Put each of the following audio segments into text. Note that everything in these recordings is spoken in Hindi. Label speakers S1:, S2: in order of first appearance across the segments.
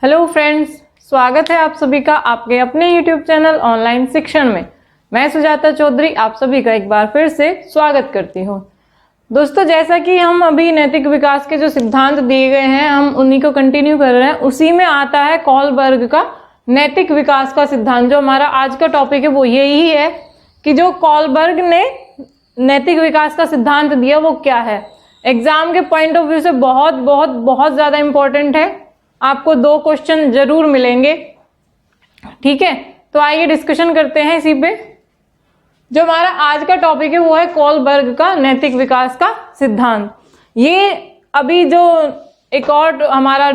S1: हेलो फ्रेंड्स, स्वागत है आप सभी का आपके अपने यूट्यूब चैनल ऑनलाइन शिक्षण में। मैं सुजाता चौधरी आप सभी का एक बार फिर से स्वागत करती हूँ। दोस्तों, जैसा कि हम अभी नैतिक विकास के जो सिद्धांत दिए गए हैं हम उन्हीं को कंटिन्यू कर रहे हैं। उसी में आता है कोलबर्ग का नैतिक विकास का सिद्धांत। जो हमारा आज का टॉपिक है वो यही है कि जो कोलबर्ग ने नैतिक विकास का सिद्धांत दिया वो क्या है। एग्जाम के पॉइंट ऑफ व्यू से बहुत बहुत बहुत ज्यादा इंपॉर्टेंट है। आपको 2 क्वेश्चन जरूर मिलेंगे, ठीक है। तो आइए डिस्कशन करते हैं इसी पे। जो हमारा आज का टॉपिक है वो है कोलबर्ग का नैतिक विकास का सिद्धांत। ये अभी जो एक और हमारा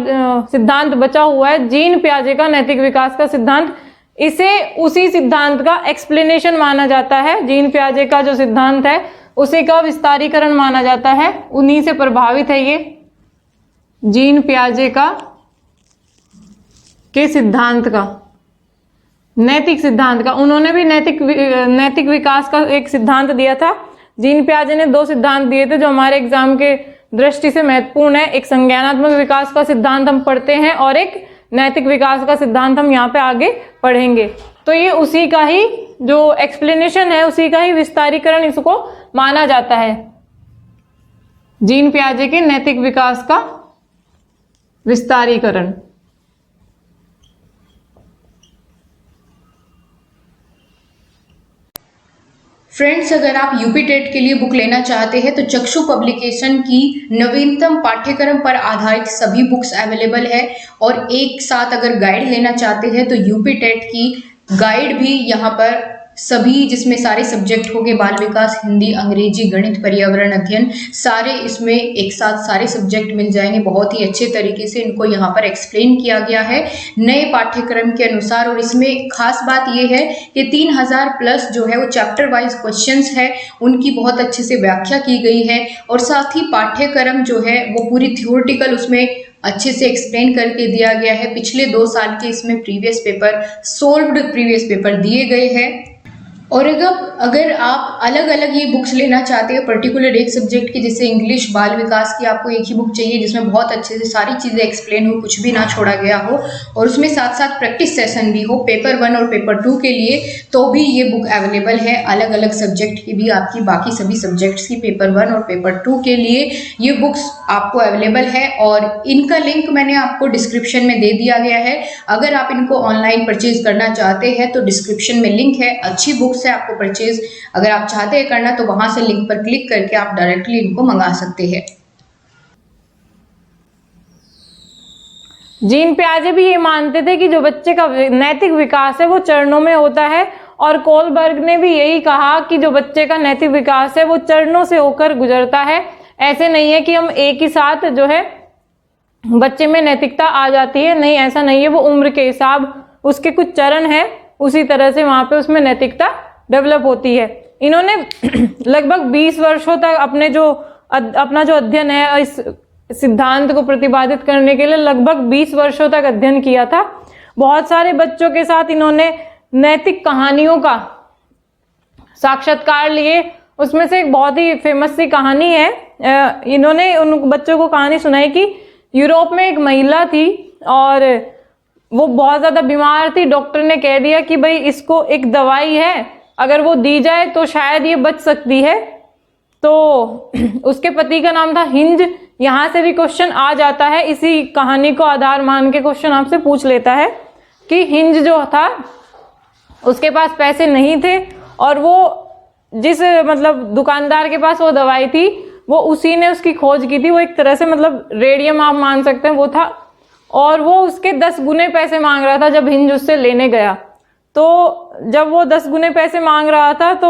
S1: सिद्धांत बचा हुआ है जीन पियाजे का नैतिक विकास का सिद्धांत, इसे उसी सिद्धांत का एक्सप्लेनेशन माना जाता है। जीन पियाजे का जो सिद्धांत है उसी का विस्तारीकरण माना जाता है, उन्हीं से प्रभावित है ये जीन पियाजे का के सिद्धांत का, नैतिक सिद्धांत का। उन्होंने भी नैतिक विकास का एक सिद्धांत दिया था। जीन पियाजे ने 2 सिद्धांत दिए थे जो हमारे एग्जाम के दृष्टि से महत्वपूर्ण है। एक संज्ञानात्मक विकास का सिद्धांत हम पढ़ते हैं और एक नैतिक विकास का सिद्धांत हम यहाँ पे आगे पढ़ेंगे। तो ये उसी का ही जो एक्सप्लेनेशन है, उसी का ही विस्तारीकरण इसको माना जाता है। जीन पियाजे के नैतिक विकास का विस्तारीकरण।
S2: फ्रेंड्स, अगर आप यूपी टेट के लिए बुक लेना चाहते हैं तो चक्षु पब्लिकेशन की नवीनतम पाठ्यक्रम पर आधारित सभी बुक्स अवेलेबल है। और एक साथ अगर गाइड लेना चाहते हैं तो यूपी टेट की गाइड भी यहाँ पर सभी, जिसमें सारे सब्जेक्ट हो गए, बाल विकास, हिंदी, अंग्रेजी, गणित, पर्यावरण अध्ययन, सारे इसमें एक साथ सारे सब्जेक्ट मिल जाएंगे। बहुत ही अच्छे तरीके से इनको यहाँ पर एक्सप्लेन किया गया है नए पाठ्यक्रम के अनुसार। और इसमें खास बात यह है कि 3000 प्लस जो है वो चैप्टर वाइज क्वेश्चंस है, उनकी बहुत अच्छे से व्याख्या की गई है। और साथ ही पाठ्यक्रम जो है वो पूरी थ्योरेटिकल उसमें अच्छे से एक्सप्लेन करके दिया गया है। पिछले 2 साल के इसमें previous paper, solved previous paper दिए गए हैं। और अगर आप अलग अलग ये बुक्स लेना चाहते हैं पर्टिकुलर एक सब्जेक्ट की, जैसे इंग्लिश, बाल विकास की, आपको एक ही बुक चाहिए जिसमें बहुत अच्छे से सारी चीज़ें एक्सप्लेन हो, कुछ भी ना छोड़ा गया हो, और उसमें साथ साथ प्रैक्टिस सेशन भी हो पेपर 1 और पेपर 2 के लिए, तो भी ये बुक अवेलेबल है। अलग अलग सब्जेक्ट की भी, आपकी बाकी सभी सब्जेक्ट्स की पेपर 1 और पेपर 2 के लिए ये बुक्स आपको अवेलेबल है। और इनका लिंक मैंने आपको डिस्क्रिप्शन में दे दिया गया है। अगर आप इनको ऑनलाइन परचेज करना चाहते हैं तो डिस्क्रिप्शन में लिंक है। अच्छी बुक्स है, आपको परचेज अगर आप चाहते हैं करना तो वहां से लिंक पर क्लिक करके आप डायरेक्टली इनको मंगा सकते हैं।
S1: जीन पियाजे भी ये मानते थे कि जो बच्चे का नैतिक विकास है वो चरणों में होता है, और कोलबर्ग ने भी यही कहा कि जो बच्चे का नैतिक विकास है वो चरणों से होकर गुजरता है। ऐसे नहीं है कि हम एक ही साथ जो है बच्चे में नैतिकता आ जाती है, नहीं, ऐसा नहीं है। वो उम्र के हिसाब, उसके कुछ चरण है, उसी तरह से वहां पे उसमें नैतिकता डेवलप होती है। इन्होंने लगभग 20 वर्षों तक अपना जो अध्ययन है इस सिद्धांत को प्रतिपादित करने के लिए लगभग 20 वर्षों तक अध्ययन किया था। बहुत सारे बच्चों के साथ इन्होंने नैतिक कहानियों का साक्षात्कार लिए। उसमें से एक बहुत ही फेमस सी कहानी है, इन्होंने उन बच्चों को कहानी सुनाई कि यूरोप में एक महिला थी और वो बहुत ज्यादा बीमार थी। डॉक्टर ने कह दिया कि भाई इसको एक दवाई है, अगर वो दी जाए तो शायद ये बच सकती है। तो उसके पति का नाम था हिंज। यहां से भी क्वेश्चन आ जाता है, इसी कहानी को आधार मान के क्वेश्चन आपसे पूछ लेता है कि हिंज जो था उसके पास पैसे नहीं थे, और वो जिस दुकानदार के पास वो दवाई थी वो उसी ने उसकी खोज की थी। वो एक तरह से रेडियम आप मान सकते हैं वो था, और वो उसके 10 गुने पैसे मांग रहा था जब हिंज उससे लेने गया। तो जब वो 10 गुने पैसे मांग रहा था तो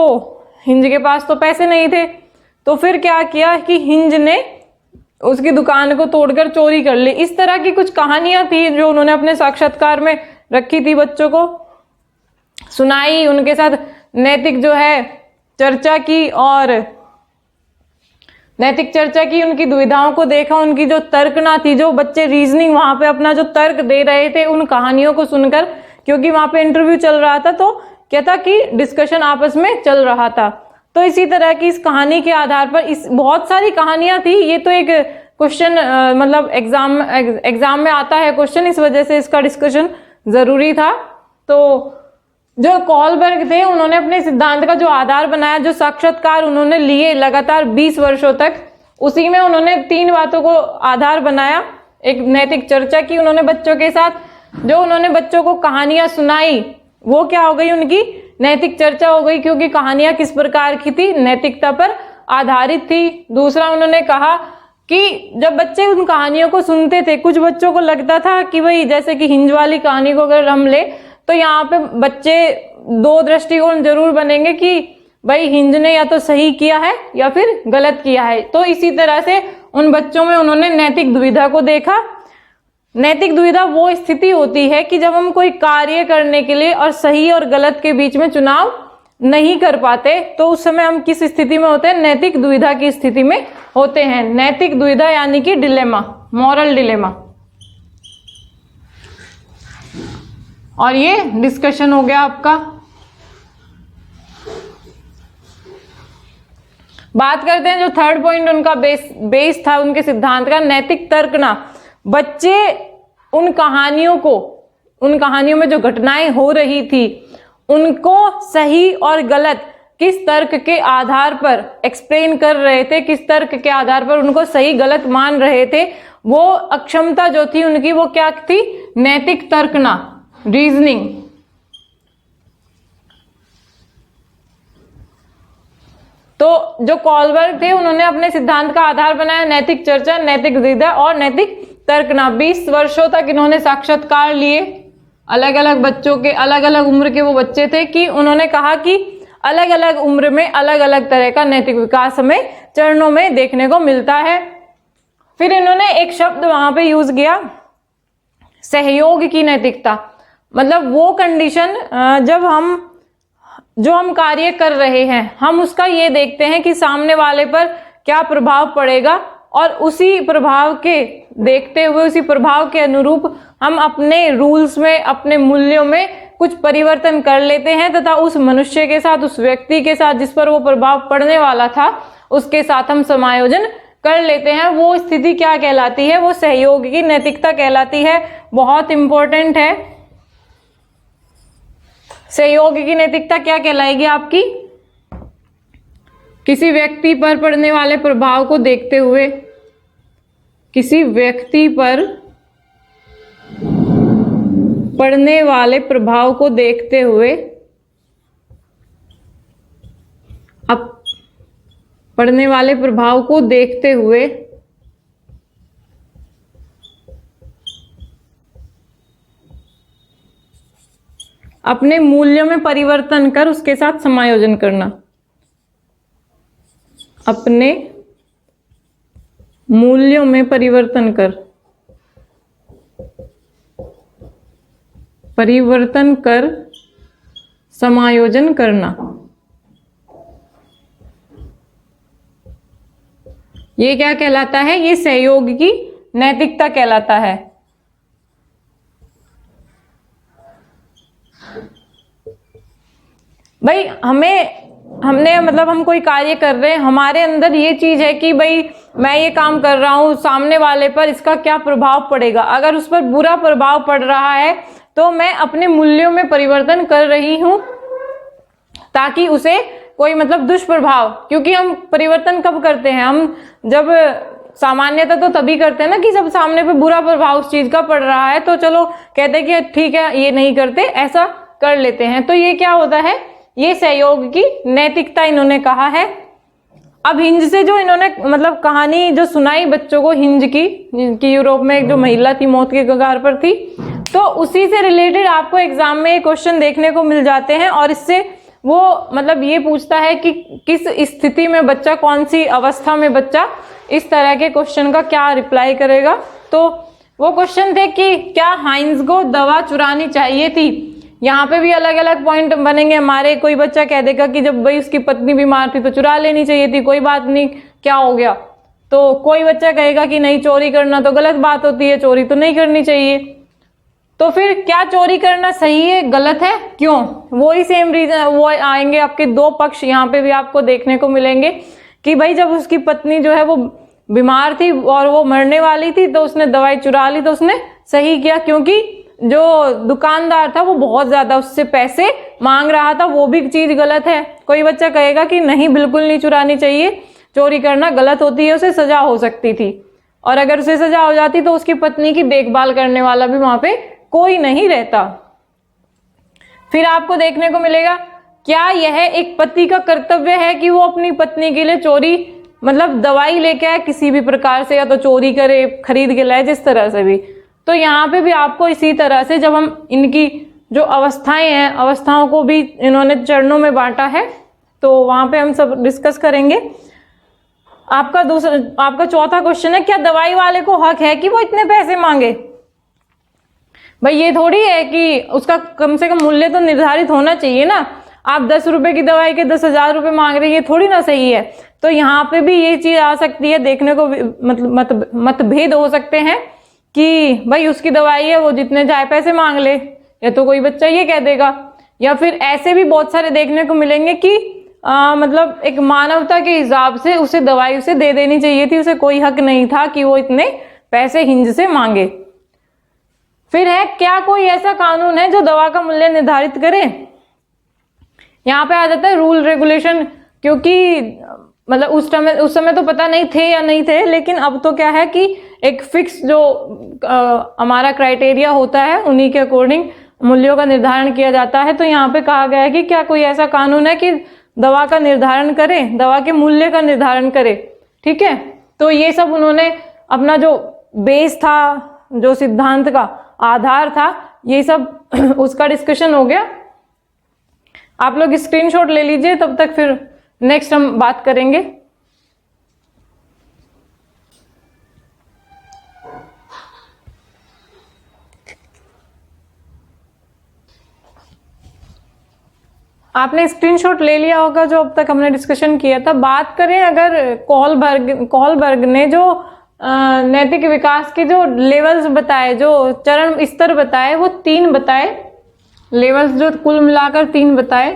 S1: हिंज के पास तो पैसे नहीं थे। तो फिर क्या किया कि हिंज ने उसकी दुकान को तोड़कर चोरी कर ली। इस तरह की कुछ कहानियां थी जो उन्होंने अपने साक्षात्कार में रखी थी, बच्चों को सुनाई, उनके साथ नैतिक जो है चर्चा की, और नैतिक चर्चा की, उनकी दुविधाओं को देखा, उनकी जो तर्कना थी, जो बच्चे रीजनिंग वहां पे अपना जो तर्क दे रहे थे उन कहानियों को सुनकर, क्योंकि वहां पे इंटरव्यू चल रहा था तो क्या था कि डिस्कशन आपस में चल रहा था। तो इसी तरह की इस कहानी के आधार पर, इस बहुत सारी कहानियां थी, ये तो एक क्वेश्चन मतलब एग्जाम में आता है क्वेश्चन, इस वजह से इसका डिस्कशन जरूरी था। तो जो कॉलबर्ग थे उन्होंने अपने सिद्धांत का जो आधार बनाया, जो साक्षात्कार उन्होंने लिए लगातार 20 वर्षों तक, उसी में उन्होंने 3 बातों को आधार बनाया। एक नैतिक चर्चा की उन्होंने बच्चों के साथ, जो उन्होंने बच्चों को कहानियां सुनाई वो क्या हो गई, उनकी नैतिक चर्चा हो गई, क्योंकि कहानियां किस प्रकार की थी, नैतिकता पर आधारित थी। दूसरा उन्होंने कहा कि जब बच्चे उन कहानियों को सुनते थे, कुछ बच्चों को लगता था कि भाई जैसे कि हिंज वाली कहानी को अगर हम ले तो यहाँ पे बच्चे 2 दृष्टिकोण जरूर बनेंगे कि भाई हिंज ने या तो सही किया है या फिर गलत किया है। तो इसी तरह से उन बच्चों में उन्होंने नैतिक दुविधा को देखा। नैतिक दुविधा वो स्थिति होती है कि जब हम कोई कार्य करने के लिए और सही और गलत के बीच में चुनाव नहीं कर पाते, तो उस समय हम किस स्थिति में होते हैं, नैतिक दुविधा की स्थिति में होते हैं। नैतिक दुविधा यानी कि डिलेमा, मॉरल डिलेमा। और ये डिस्कशन हो गया आपका। बात करते हैं जो थर्ड पॉइंट उनका बेस था उनके सिद्धांत का, नैतिक तर्कना। बच्चे उन कहानियों में जो घटनाएं हो रही थी उनको सही और गलत किस तर्क के आधार पर एक्सप्लेन कर रहे थे, किस तर्क के आधार पर उनको सही गलत मान रहे थे, वो अक्षमता जो थी उनकी, वो क्या थी, नैतिक तर्कना, रीजनिंग। तो जो कॉलबर्ग थे उन्होंने अपने सिद्धांत का आधार बनाया नैतिक चर्चा, नैतिक दुविधा और नैतिक तर्कना। 20 वर्षों तक इन्होंने साक्षात्कार लिए अलग अलग बच्चों के, अलग अलग उम्र के वो बच्चे थे, कि उन्होंने कहा कि अलग अलग उम्र में अलग अलग तरह का नैतिक विकास हमें चरणों में देखने को मिलता है। फिर इन्होंने एक शब्द वहां पे यूज किया, सहयोग की नैतिकता। मतलब वो कंडीशन जब हम कार्य कर रहे हैं, हम उसका ये देखते हैं कि सामने वाले पर क्या प्रभाव पड़ेगा, और उसी प्रभाव के देखते हुए, उसी प्रभाव के अनुरूप हम अपने रूल्स में, अपने मूल्यों में कुछ परिवर्तन कर लेते हैं, तथा उस मनुष्य के साथ, उस व्यक्ति के साथ जिस पर वो प्रभाव पड़ने वाला था, उसके साथ हम समायोजन कर लेते हैं। वो स्थिति क्या कहलाती है, वो सहयोग की नैतिकता कहलाती है। बहुत इंपॉर्टेंट है। सहयोग की नैतिकता क्या कहलाएगी आपकी, किसी व्यक्ति पर पड़ने वाले प्रभाव को देखते हुए, किसी व्यक्ति पर पड़ने वाले प्रभाव को देखते हुए, अब पड़ने वाले प्रभाव को देखते हुए अपने मूल्यों में परिवर्तन कर उसके साथ समायोजन करना, अपने मूल्यों में परिवर्तन कर समायोजन करना। ये क्या कहलाता है, ये सहयोग की नैतिकता कहलाता है। भाई हमने मतलब हम कोई कार्य कर रहे हैं, हमारे अंदर ये चीज है कि भाई मैं ये काम कर रहा हूं, सामने वाले पर इसका क्या प्रभाव पड़ेगा। अगर उस पर बुरा प्रभाव पड़ रहा है तो मैं अपने मूल्यों में परिवर्तन कर रही हूं, ताकि उसे कोई मतलब दुष्प्रभाव, क्योंकि हम परिवर्तन कब करते हैं, हम जब सामान्यतः तो तभी करते हैं ना कि जब सामने पे बुरा प्रभाव उस चीज का पड़ रहा है, तो चलो कहते हैं कि ठीक है ये नहीं करते, ऐसा कर लेते हैं। तो ये क्या होता है, ये सहयोग की नैतिकता इन्होंने कहा है। अब हिंज से जो इन्होंने मतलब कहानी जो सुनाई बच्चों को, हिंज की यूरोप में एक जो महिला थी मौत के कगार पर थी, तो उसी से रिलेटेड आपको एग्जाम में क्वेश्चन देखने को मिल जाते हैं। और इससे वो मतलब ये पूछता है कि किस स्थिति में बच्चा, कौन सी अवस्था में बच्चा इस तरह के क्वेश्चन का क्या रिप्लाई करेगा। तो वो क्वेश्चन थे कि क्या हाइंज को दवा चुरानी चाहिए थी। यहाँ पे भी अलग अलग पॉइंट बनेंगे हमारे। कोई बच्चा कह देगा कि जब भाई उसकी पत्नी बीमार थी तो चुरा लेनी चाहिए थी, कोई बात नहीं, क्या हो गया। तो कोई बच्चा कहेगा कि नहीं, चोरी करना तो गलत बात होती है, चोरी तो नहीं करनी चाहिए। तो फिर क्या चोरी करना सही है, गलत है, क्यों, वही सेम रीजन वो आएंगे। आपके 2 पक्ष यहाँ पे भी आपको देखने को मिलेंगे कि भाई जब उसकी पत्नी जो है वो बीमार थी और वो मरने वाली थी, तो उसने दवाई चुरा ली, तो उसने सही किया, क्योंकि जो दुकानदार था वो बहुत ज्यादा उससे पैसे मांग रहा था। वो भी चीज गलत है। कोई बच्चा कहेगा कि नहीं, बिल्कुल नहीं चुरानी चाहिए, चोरी करना गलत होती है, उसे सजा हो सकती थी, और अगर उसे सजा हो जाती तो उसकी पत्नी की देखभाल करने वाला भी वहां पे कोई नहीं रहता। फिर आपको देखने को मिलेगा, क्या यह एक पति का कर्तव्य है कि वो अपनी पत्नी के लिए चोरी, मतलब दवाई लेके आए किसी भी प्रकार से, या तो चोरी करे, खरीद के लाए, जिस तरह से भी। तो यहाँ पे भी आपको इसी तरह से, जब हम इनकी जो अवस्थाएं हैं, अवस्थाओं को भी इन्होंने चरणों में बांटा है, तो वहां पे हम सब डिस्कस करेंगे। आपका चौथा क्वेश्चन है, क्या दवाई वाले को हक है कि वो इतने पैसे मांगे? भाई ये थोड़ी है कि उसका कम से कम मूल्य तो निर्धारित होना चाहिए ना। आप 10 रुपए की दवाई के 10,000 रुपए मांग रहे हैं, ये थोड़ी ना सही है। तो यहाँ पे भी ये चीज आ सकती है, देखने को मतलब मतभेद हो सकते हैं कि भाई उसकी दवाई है, वो जितने चाहे पैसे मांग ले, या तो कोई बच्चा ये कह देगा, या फिर ऐसे भी बहुत सारे देखने को मिलेंगे कि मतलब एक मानवता के हिसाब से उसे दवाई उसे दे देनी चाहिए थी, उसे कोई हक नहीं था कि वो इतने पैसे हिंज से मांगे। फिर है, क्या कोई ऐसा कानून है जो दवा का मूल्य निर्धारित करे? यहाँ पे आ जाता है रूल रेगुलेशन, क्योंकि मतलब उस समय तो पता नहीं थे या नहीं थे, लेकिन अब तो क्या है कि एक फिक्स जो हमारा क्राइटेरिया होता है, उन्हीं के अकॉर्डिंग मूल्यों का निर्धारण किया जाता है। तो यहाँ पे कहा गया है कि क्या कोई ऐसा कानून है कि दवा का निर्धारण करे, दवा के मूल्य का निर्धारण करे। ठीक है, तो ये सब उन्होंने अपना जो बेस था, जो सिद्धांत का आधार था, ये सब उसका डिस्कशन हो गया। आप लोग स्क्रीनशॉट ले लीजिए, तब तक फिर नेक्स्ट हम बात करेंगे। आपने स्क्रीनशॉट ले लिया होगा जो अब तक हमने डिस्कशन किया था। बात करें अगर कॉलबर्ग ने जो नैतिक विकास के जो लेवल्स बताए, जो चरण स्तर बताए, वो 3 बताए, लेवल्स जो कुल मिलाकर 3 बताए।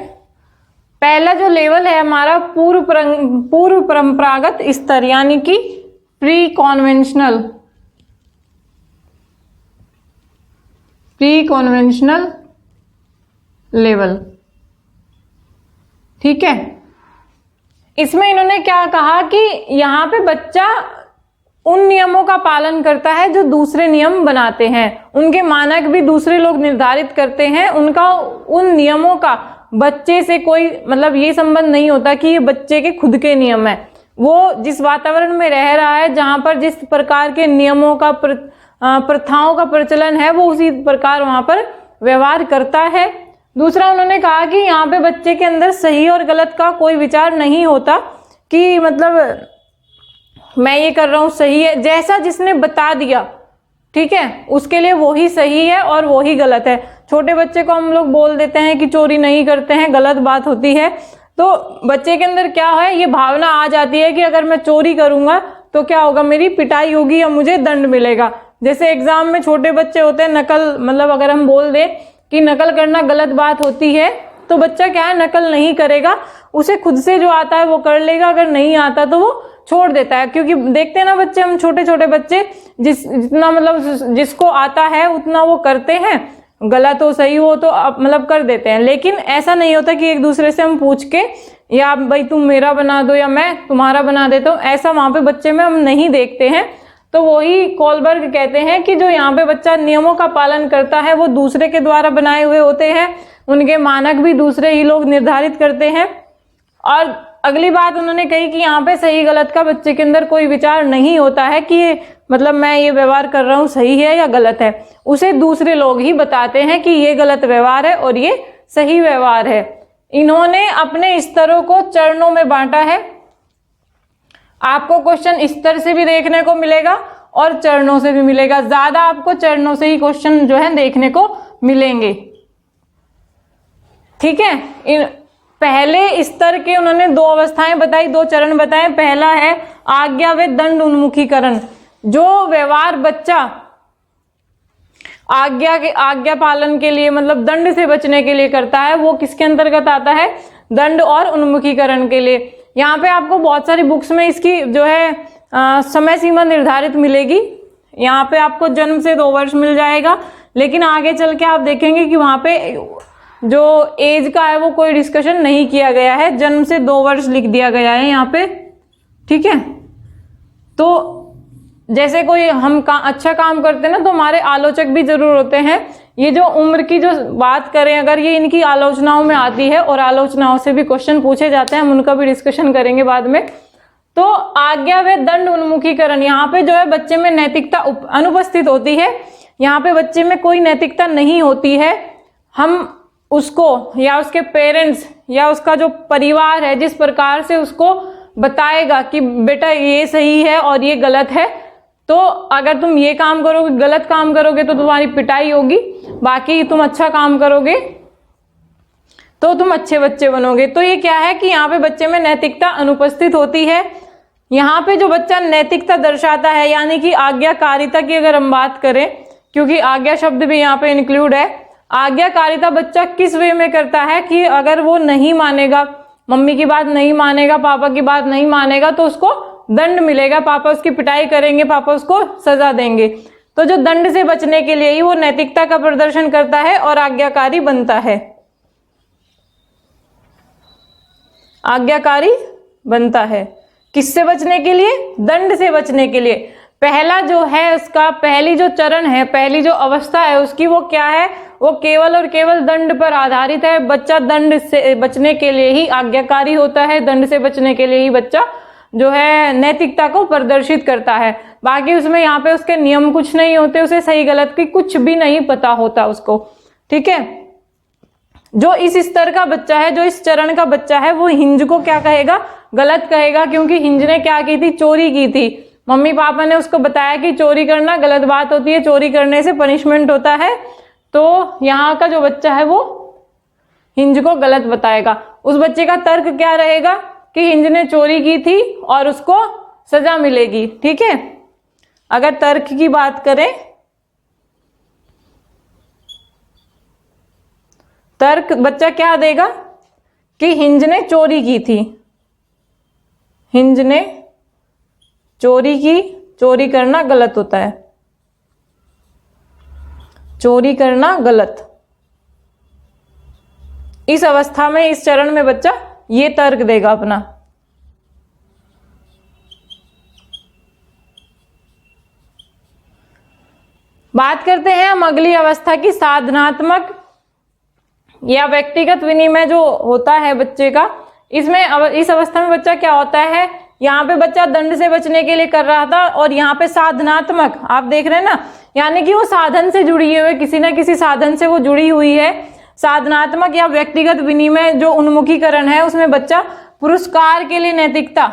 S1: पहला जो लेवल है हमारा पूर्व परंपरागत स्तर, यानी कि प्री कॉन्वेंशनल लेवल। ठीक है, इसमें इन्होंने क्या कहा कि यहाँ पे बच्चा उन नियमों का पालन करता है जो दूसरे नियम बनाते हैं, उनके मानक भी दूसरे लोग निर्धारित करते हैं, उनका उन नियमों का बच्चे से कोई मतलब ये संबंध नहीं होता कि ये बच्चे के खुद के नियम है। वो जिस वातावरण में रह रहा है, जहां पर जिस प्रकार के नियमों का प्रथाओं का प्रचलन है, वो उसी प्रकार वहां पर व्यवहार करता है। दूसरा उन्होंने कहा कि यहाँ पे बच्चे के अंदर सही और गलत का कोई विचार नहीं होता कि मतलब मैं ये कर रहा हूं सही है, जैसा जिसने बता दिया, ठीक है, उसके लिए वो ही सही है और वो ही गलत है। छोटे बच्चे को हम लोग बोल देते हैं कि चोरी नहीं करते हैं, गलत बात होती है, तो बच्चे के अंदर क्या है, ये भावना आ जाती है कि अगर मैं चोरी करूंगा तो क्या होगा, मेरी पिटाई होगी या मुझे दंड मिलेगा। जैसे एग्जाम में छोटे बच्चे होते हैं, नकल मतलब अगर हम बोल दें कि नकल करना गलत बात होती है, तो बच्चा क्या है, नकल नहीं करेगा, उसे खुद से जो आता है वो कर लेगा, अगर नहीं आता तो वो छोड़ देता है। क्योंकि देखते हैं ना बच्चे, हम छोटे छोटे बच्चे जितना मतलब जिसको आता है उतना वो करते हैं, गलत हो सही हो तो मतलब कर देते हैं। लेकिन ऐसा नहीं होता कि एक दूसरे से हम पूछ के या भाई तुम मेरा बना दो या मैं तुम्हारा बना देता हूँ, ऐसा वहां पे बच्चे में हम नहीं देखते हैं। तो वही कॉलबर्ग कहते हैं कि जो यहाँ पे बच्चा नियमों का पालन करता है वो दूसरे के द्वारा बनाए हुए होते हैं, उनके मानक भी दूसरे ही लोग निर्धारित करते हैं। और अगली बात उन्होंने कही कि यहाँ पे सही गलत का बच्चे के अंदर कोई विचार नहीं होता है कि ये मतलब मैं ये व्यवहार कर रहा हूँ सही है या गलत है, उसे दूसरे लोग ही बताते हैं कि ये गलत व्यवहार है और ये सही व्यवहार है। इन्होंने अपने स्तरों को चरणों में बांटा है। आपको क्वेश्चन स्तर से भी देखने को मिलेगा और चरणों से भी मिलेगा, ज्यादा आपको चरणों से ही क्वेश्चन जो है देखने को मिलेंगे। ठीक है, पहले स्तर के उन्होंने 2 अवस्थाएं बताई, 2 चरण बताए। पहला है आज्ञा व दंड उन्मुखीकरण, जो व्यवहार बच्चा आज्ञा पालन के लिए मतलब दंड से बचने के लिए करता है, वो किसके अंतर्गत आता है, दंड और उन्मुखीकरण के लिए। यहाँ पे आपको बहुत सारी बुक्स में इसकी जो है समय सीमा निर्धारित मिलेगी। यहाँ पे आपको जन्म से 2 वर्ष मिल जाएगा, लेकिन आगे चल के आप देखेंगे कि वहाँ पे जो एज का है वो कोई डिस्कशन नहीं किया गया है, जन्म से 2 वर्ष लिख दिया गया है यहाँ पे, ठीक है। तो जैसे कोई हम अच्छा काम करते हैं ना, तो हमारे आलोचक भी जरूर होते हैं। ये जो उम्र की जो बात करें, अगर ये इनकी आलोचनाओं में आती है और आलोचनाओं से भी क्वेश्चन पूछे जाते हैं, हम उनका भी डिस्कशन करेंगे बाद में। तो आज्ञा व दंड उन्मुखीकरण, यहाँ पे जो है बच्चे में नैतिकता अनुपस्थित होती है। यहाँ पे बच्चे में कोई नैतिकता नहीं होती है। हम उसको या उसके पेरेंट्स या उसका जो परिवार है, जिस प्रकार से उसको बताएगा कि बेटा ये सही है और ये गलत है, तो अगर तुम ये काम करोगे, गलत काम करोगे तो तुम्हारी पिटाई होगी, बाकी तुम अच्छा काम करोगे तो तुम अच्छे बच्चे बनोगे। तो ये क्या है कि यहाँ पे बच्चे में नैतिकता अनुपस्थित होती है। यहाँ पे जो बच्चा नैतिकता दर्शाता है, यानी कि आज्ञाकारिता की अगर हम बात करें, क्योंकि आज्ञा शब्द भी यहाँ पे इंक्लूड है, आज्ञाकारिता बच्चा किस वे में करता है कि अगर वो नहीं मानेगा, मम्मी की बात नहीं मानेगा, पापा की बात नहीं मानेगा, तो उसको दंड मिलेगा, पापा उसकी पिटाई करेंगे, पापा उसको सजा देंगे। तो जो दंड से बचने के लिए ही वो नैतिकता का प्रदर्शन करता है और आज्ञाकारी बनता है, आज्ञाकारी बनता है। किससे बचने के लिए? दंड से बचने के लिए। पहला जो है उसका, पहली जो चरण है, पहली जो अवस्था है उसकी, वो क्या है? वो केवल और केवल दंड पर आधारित है। बच्चा दंड से बचने के लिए ही आज्ञाकारी होता है, दंड से बचने के लिए ही बच्चा जो है नैतिकता को प्रदर्शित करता है। बाकी उसमें यहाँ पे उसके नियम कुछ नहीं होते, उसे सही गलत की कुछ भी नहीं पता होता उसको, ठीक है। जो इस स्तर का बच्चा है, जो इस चरण का बच्चा है, वो हिंज को क्या कहेगा? गलत कहेगा, क्योंकि हिंज ने क्या की थी? चोरी की थी। मम्मी पापा ने उसको बताया कि चोरी करना गलत बात होती है, चोरी करने से पनिशमेंट होता है। तो यहाँ का जो बच्चा है वो हिंज को गलत बताएगा। उस बच्चे का तर्क क्या रहेगा कि हिंज ने चोरी की थी और उसको सजा मिलेगी, ठीक है। अगर तर्क की बात करें, तर्क बच्चा क्या देगा कि हिंज ने चोरी की थी, हिंज ने चोरी की, चोरी करना गलत होता है, चोरी करना गलत। इस अवस्था में, इस चरण में बच्चा ये तर्क देगा अपना। बात करते हैं हम अगली अवस्था की, साधनात्मक या व्यक्तिगत विनिमय जो होता है बच्चे का। इसमें इस अवस्था में बच्चा क्या होता है? यहाँ पे बच्चा दंड से बचने के लिए कर रहा था, और यहाँ पे साधनात्मक आप देख रहे हैं ना, यानी कि वो साधन से जुड़ी हुई, किसी ना किसी साधन से वो जुड़ी हुई है। साधनात्मक या व्यक्तिगत विनिमय जो उन्मुखीकरण है, उसमें बच्चा पुरस्कार के लिए नैतिकता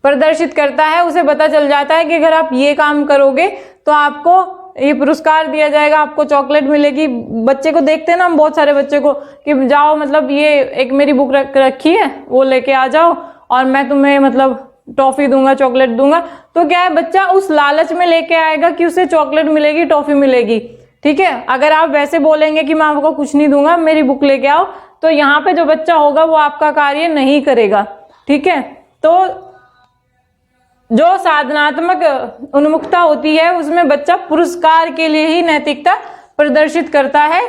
S1: प्रदर्शित करता है। उसे पता चल जाता है कि अगर आप ये काम करोगे तो आपको ये पुरस्कार दिया जाएगा, आपको चॉकलेट मिलेगी। बच्चे को देखते हैं ना हम, बहुत सारे बच्चे को, कि जाओ मतलब ये एक मेरी बुक रखी है, वो लेके आ जाओ और मैं तुम्हें मतलब टॉफी दूंगा, चॉकलेट दूंगा। तो क्या है, बच्चा उस लालच में लेके आएगा कि उसे चॉकलेट मिलेगी, टॉफी मिलेगी, ठीक है। अगर आप वैसे बोलेंगे कि मैं आपको कुछ नहीं दूंगा, मेरी बुक लेके आओ, तो यहाँ पे जो बच्चा होगा वो आपका कार्य नहीं करेगा, ठीक है। तो जो साधनात्मक उन्मुखता होती है, उसमें बच्चा पुरस्कार के लिए ही नैतिकता प्रदर्शित करता है,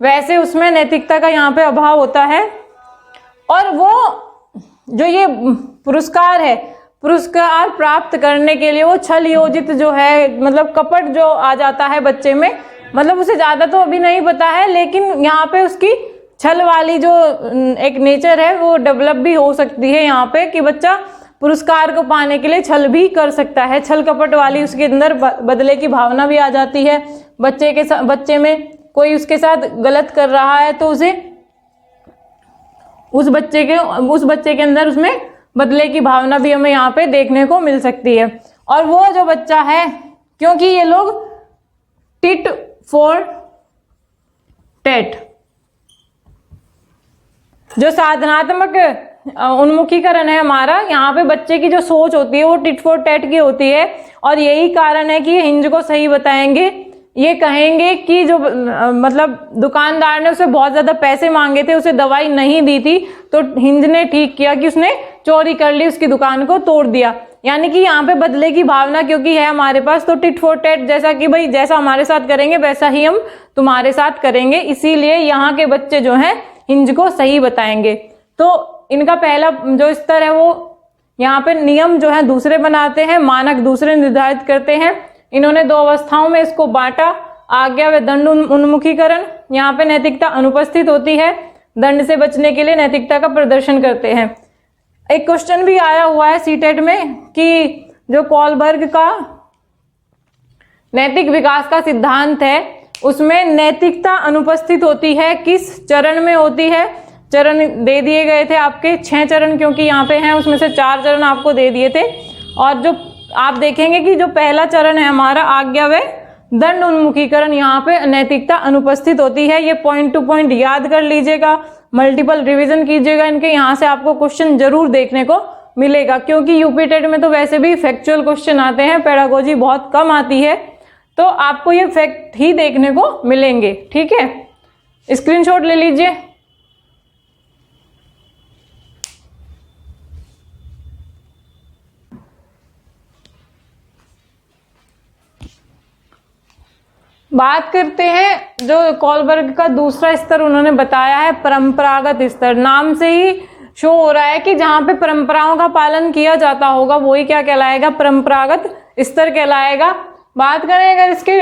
S1: वैसे उसमें नैतिकता का यहाँ पे अभाव होता है। और वो जो ये पुरस्कार है, पुरस्कार प्राप्त करने के लिए वो छल योजित जो है, मतलब कपट जो आ जाता है बच्चे में, मतलब उसे ज्यादा तो अभी नहीं पता है, लेकिन यहाँ पे उसकी छल वाली जो एक नेचर है वो डेवलप भी हो सकती है यहाँ पे, कि बच्चा पुरस्कार को पाने के लिए छल भी कर सकता है। छल कपट वाली उसके अंदर बदले की भावना भी आ जाती है। बच्चे में कोई उसके साथ गलत कर रहा है तो उसे उस बच्चे के अंदर उसमें बदले की भावना भी हमें यहाँ पे देखने को मिल सकती है। और वो जो बच्चा है, क्योंकि ये लोग टिट फॉर टैट, जो साधनात्मक उन्मुखीकरण है हमारा, यहाँ पे बच्चे की जो सोच होती है वो टिट फॉर टैट की होती है। और यही कारण है कि ये हिंज को सही बताएंगे। ये कहेंगे कि जो मतलब दुकानदार ने उसे बहुत ज्यादा पैसे मांगे थे, उसे दवाई नहीं दी थी, तो हिंज ने ठीक किया कि उसने चोरी कर ली, उसकी दुकान को तोड़ दिया। यानी कि यहाँ पे बदले की भावना क्योंकि है हमारे पास, तो टिट फॉर टैट, जैसा कि भाई जैसा हमारे साथ करेंगे वैसा ही हम तुम्हारे साथ करेंगे, इसीलिए यहाँ के बच्चे जो हैं हिंज को सही बताएंगे। तो इनका पहला जो स्तर है वो यहाँ पे नियम जो है दूसरे बनाते हैं, मानक दूसरे निर्धारित करते हैं। इन्होंने 2 अवस्थाओं में इसको बांटा, आज्ञा व दंड उन्मुखीकरण। यहाँ पे नैतिकता अनुपस्थित होती है, दंड से बचने के लिए नैतिकता का प्रदर्शन करते हैं। एक क्वेश्चन भी आया हुआ है सीटेट में कि जो कॉलबर्ग का नैतिक विकास का सिद्धांत है उसमें नैतिकता अनुपस्थित होती है, किस चरण में होती है? चरण दे दिए गए थे आपके 6 चरण, क्योंकि यहाँ पे हैं उसमें से 4 चरण आपको दे दिए थे। और जो आप देखेंगे कि जो पहला चरण है हमारा आज्ञा व दंड उन्मुखीकरण, यहाँ पे नैतिकता अनुपस्थित होती है। ये पॉइंट टू पॉइंट याद कर लीजिएगा, मल्टीपल रिवीजन कीजिएगा इनके, यहाँ से आपको क्वेश्चन जरूर देखने को मिलेगा, क्योंकि यूपी टेट में तो वैसे भी फैक्चुअल क्वेश्चन आते हैं, पेडागोजी बहुत कम आती है, तो आपको ये फैक्ट ही देखने को मिलेंगे। ठीक है, स्क्रीनशॉट ले लीजिए। बात करते हैं जो कॉलबर्ग का दूसरा स्तर उन्होंने बताया है परंपरागत स्तर। नाम से ही शो हो रहा है कि जहां पे परंपराओं का पालन किया जाता होगा वही क्या कहलाएगा? परंपरागत स्तर कहलाएगा। बात करें अगर इसके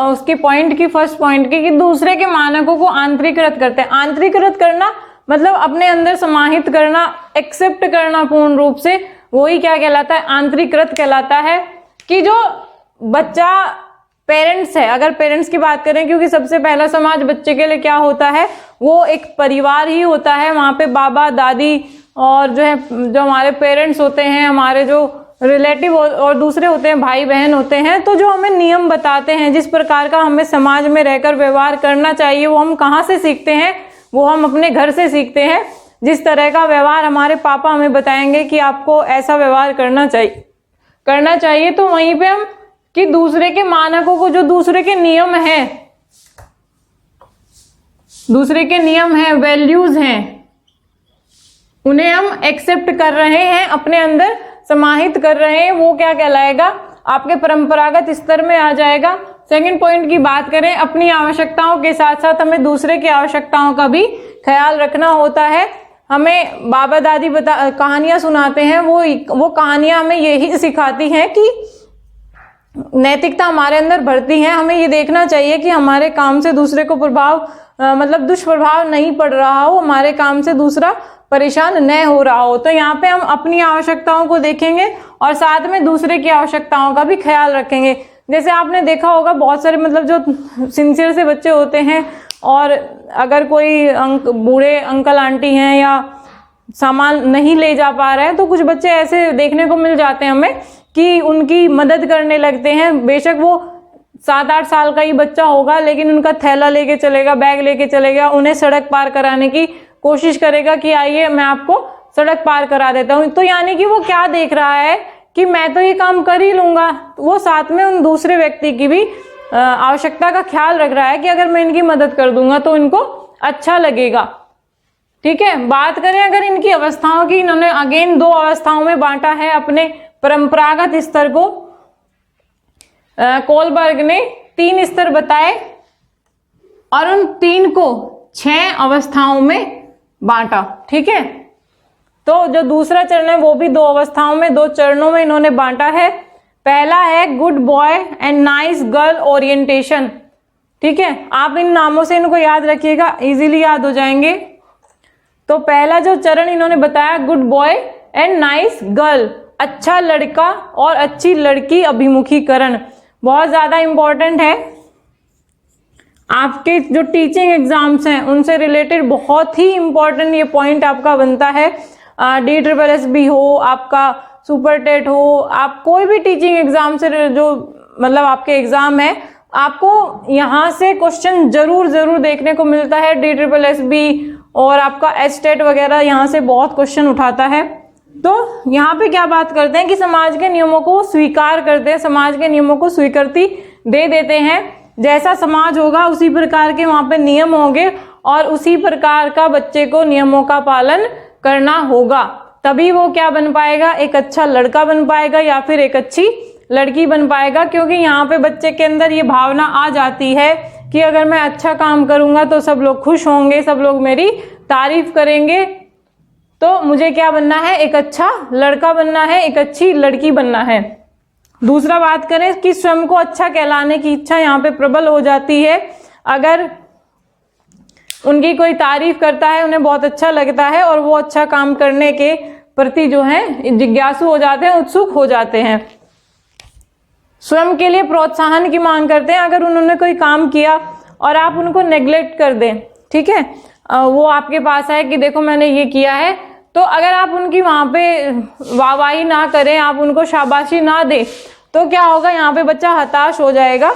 S1: उसकी पॉइंट की, फर्स्ट पॉइंट की, कि दूसरे के मानकों को आंतरिकृत करते हैं। आंतरिकृत करना मतलब अपने अंदर समाहित करना, एक्सेप्ट करना पूर्ण रूप से, वही क्या कहलाता है? आंतरिकृत कहलाता है। कि जो बच्चा पेरेंट्स है, अगर पेरेंट्स की बात करें, क्योंकि सबसे पहला समाज बच्चे के लिए क्या होता है? वो एक परिवार ही होता है। वहां पे बाबा दादी और जो है जो हमारे पेरेंट्स होते हैं, हमारे जो रिलेटिव और दूसरे होते हैं, भाई बहन होते हैं, तो जो हमें नियम बताते हैं जिस प्रकार का हमें समाज में रहकर व्यवहार करना चाहिए, वो हम कहाँ से सीखते हैं? वो हम अपने घर से सीखते हैं। जिस तरह का व्यवहार हमारे पापा हमें बताएंगे कि आपको ऐसा व्यवहार करना चाहिए, तो वहीं पे हम कि दूसरे के मानकों को, जो दूसरे के नियम हैं, वैल्यूज हैं, उन्हें हम एक्सेप्ट कर रहे हैं, अपने अंदर समाहित कर रहे हैं, वो क्या कहलाएगा? आपके परंपरागत स्तर में आ जाएगा। सेकंड पॉइंट की बात करें, अपनी आवश्यकताओं के साथ साथ हमें दूसरे की आवश्यकताओं का भी ख्याल रखना होता है। हमें बाबा दादी कहानियां सुनाते हैं, वो कहानियां हमें यही सिखाती हैं कि नैतिकता हमारे अंदर बढ़ती है। हमें ये देखना चाहिए कि हमारे काम से दूसरे को मतलब दुष्प्रभाव नहीं पड़ रहा हो, हमारे काम से दूसरा परेशान न हो रहा हो। तो यहाँ पे हम अपनी आवश्यकताओं को देखेंगे और साथ में दूसरे की आवश्यकताओं का भी ख्याल रखेंगे। जैसे आपने देखा होगा बहुत सारे मतलब जो सिंसियर से बच्चे होते हैं, और अगर कोई बूढ़े अंकल आंटी हैं या सामान नहीं ले जा पा रहे हैं, तो कुछ बच्चे ऐसे देखने को मिल जाते हैं हमें कि उनकी मदद करने लगते हैं। बेशक वो 7-8 साल का ही बच्चा होगा, लेकिन उनका थैला लेके चलेगा, बैग लेके चलेगा, उन्हें सड़क पार कराने की कोशिश करेगा कि आइए मैं आपको सड़क पार करा देता हूँ। तो यानी कि वो क्या देख रहा है कि मैं तो ये काम कर ही लूंगा, वो साथ में उन दूसरे व्यक्ति की भी आवश्यकता का ख्याल रख रहा है कि अगर मैं इनकी मदद कर दूंगा तो इनको अच्छा लगेगा। ठीक है, बात करें अगर इनकी अवस्थाओं की, इन्होंने अगेन 2 अवस्थाओं में बांटा है अपने परंपरागत स्तर को। कोलबर्ग ने 3 स्तर बताए और उन 3 को 6 अवस्थाओं में बांटा। ठीक है, तो जो दूसरा चरण है वो भी 2 अवस्थाओं में, 2 चरणों में इन्होंने बांटा है। पहला है good boy and nice girl orientation. ठीक है, आप इन नामों से इनको याद रखिएगा, इजीली याद हो जाएंगे। तो पहला जो चरण इन्होंने बताया good boy and nice girl, अच्छा लड़का और अच्छी लड़की अभिमुखीकरण, बहुत ज्यादा इंपॉर्टेंट है। आपके जो टीचिंग एग्जाम्स हैं उनसे रिलेटेड बहुत ही इंपॉर्टेंट ये पॉइंट आपका बनता है। DSSB हो, आपका सुपर टेट हो, आप कोई भी टीचिंग एग्जाम से जो मतलब आपके एग्जाम है, आपको यहाँ से क्वेश्चन जरूर देखने को मिलता है। DSSB और आपका HTET वगैरह यहाँ से बहुत क्वेश्चन उठाता है। तो यहाँ पे क्या बात करते हैं कि समाज के नियमों को स्वीकार करते हैं, समाज के नियमों को स्वीकृति दे देते हैं। जैसा समाज होगा उसी प्रकार के वहां पे नियम होंगे और उसी प्रकार का बच्चे को नियमों का पालन करना होगा। तभी वो क्या बन पाएगा, एक अच्छा लड़का बन पाएगा या फिर एक अच्छी लड़की बन पाएगा। क्योंकि यहाँ पे बच्चे के अंदर ये भावना आ जाती है कि अगर मैं अच्छा काम करूंगा तो सब लोग खुश होंगे, सब लोग मेरी तारीफ करेंगे, तो मुझे क्या बनना है, एक अच्छा लड़का बनना है, एक अच्छी लड़की बनना है। दूसरा बात करें कि स्वयं को अच्छा कहलाने की इच्छा यहाँ पे प्रबल हो जाती है। अगर उनकी कोई तारीफ करता है, उन्हें बहुत अच्छा लगता है और वो अच्छा काम करने के प्रति जो है जिज्ञासु हो जाते हैं, उत्सुक हो जाते हैं। स्वयं के लिए प्रोत्साहन की मांग करते हैं। अगर उन्होंने कोई काम किया और आप उनको नेग्लेक्ट कर दें, ठीक है, वो आपके पास आए कि देखो मैंने ये किया है, तो अगर आप उनकी वहां पे वाहवाही ना करें, आप उनको शाबाशी ना दें, तो क्या होगा, यहाँ पे बच्चा हताश हो जाएगा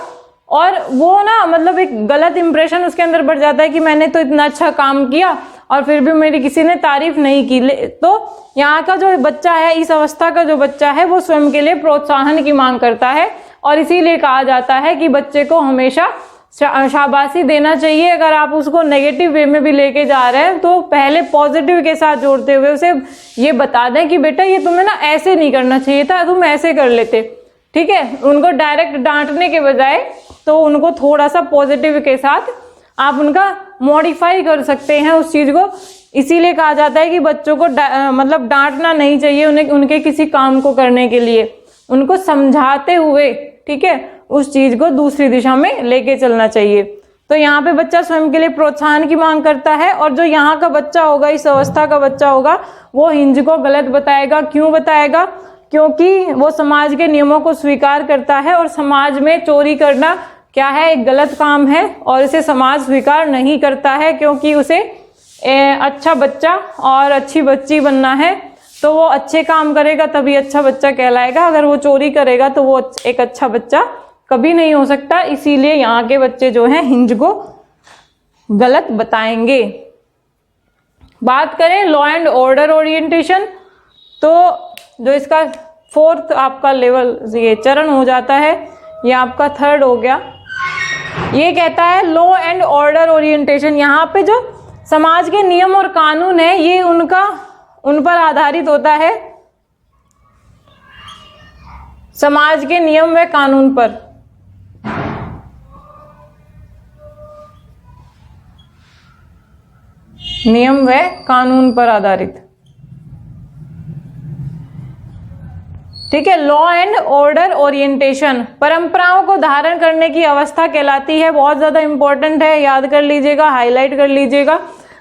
S1: और वो ना मतलब एक गलत इंप्रेशन उसके अंदर बढ़ जाता है कि मैंने तो इतना अच्छा काम किया और फिर भी मेरी किसी ने तारीफ नहीं की। तो यहाँ का जो बच्चा है, इस अवस्था का जो बच्चा है, वो स्वयं के लिए प्रोत्साहन की मांग करता है और इसीलिए कहा जाता है कि बच्चे को हमेशा शाबाशी देना चाहिए। अगर आप उसको नेगेटिव वे में भी लेके जा रहे हैं तो पहले पॉजिटिव के साथ जोड़ते हुए उसे ये बता दें कि बेटा ये तुम्हें ना ऐसे नहीं करना चाहिए था, तुम ऐसे कर लेते, ठीक है। उनको डायरेक्ट डांटने के बजाय तो उनको थोड़ा सा पॉजिटिव के साथ आप उनका मॉडिफाई कर सकते हैं उस चीज को। इसीलिए कहा जाता है कि बच्चों को मतलब डांटना नहीं चाहिए उन्हें, उनके किसी काम को करने के लिए उनको समझाते हुए, ठीक है, उस चीज को दूसरी दिशा में लेके चलना चाहिए। तो यहाँ पे बच्चा स्वयं के लिए प्रोत्साहन की मांग करता है और जो यहाँ का बच्चा होगा, इस अवस्था का बच्चा होगा, वो हिंज को गलत बताएगा। क्यों बताएगा? क्योंकि वो समाज के नियमों को स्वीकार करता है और समाज में चोरी करना क्या है, एक गलत काम है और इसे समाज स्वीकार नहीं करता है। क्योंकि उसे अच्छा बच्चा और अच्छी बच्ची बनना है, तो वो अच्छे काम करेगा तभी अच्छा बच्चा कहलाएगा। अगर वो चोरी करेगा तो वो एक अच्छा बच्चा कभी नहीं हो सकता। इसीलिए यहाँ के बच्चे जो हैं हिंज को गलत बताएंगे। बात करें लॉ एंड ऑर्डर ओरिएंटेशन, तो जो इसका फोर्थ आपका लेवल, ये चरण हो जाता है, ये आपका थर्ड हो गया। ये कहता है लॉ एंड ऑर्डर ओरिएंटेशन। यहाँ पे जो समाज के नियम और कानून है, ये उन पर आधारित होता है, समाज के नियम व कानून पर। नियम व कानून पर आधारित, ठीक है। लॉ एंड ऑर्डर ओरिएंटेशन परंपराओं को धारण करने की अवस्था कहलाती है। बहुत ज्यादा इंपॉर्टेंट है, याद कर लीजिएगा, हाईलाइट कर लीजिएगा।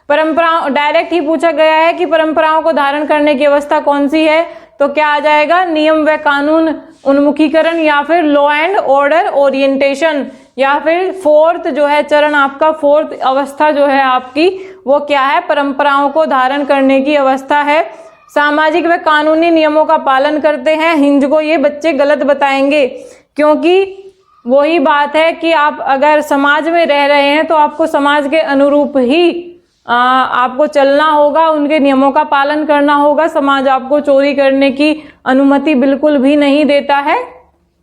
S1: परंपराओं, डायरेक्ट ही पूछा गया है कि परंपराओं को धारण करने की अवस्था कौन सी है, तो क्या आ जाएगा, नियम व कानून उन्मुखीकरण या फिर लॉ एंड ऑर्डर ओरिएंटेशन। या फिर फोर्थ जो है चरण आपका, फोर्थ अवस्था जो है आपकी, वो क्या है, परंपराओं को धारण करने की अवस्था है। सामाजिक व कानूनी नियमों का पालन करते हैं। हिंज को ये बच्चे गलत बताएंगे, क्योंकि वही बात है कि आप अगर समाज में रह रहे हैं तो आपको समाज के अनुरूप ही आपको चलना होगा, उनके नियमों का पालन करना होगा। समाज आपको चोरी करने की अनुमति बिल्कुल भी नहीं देता है।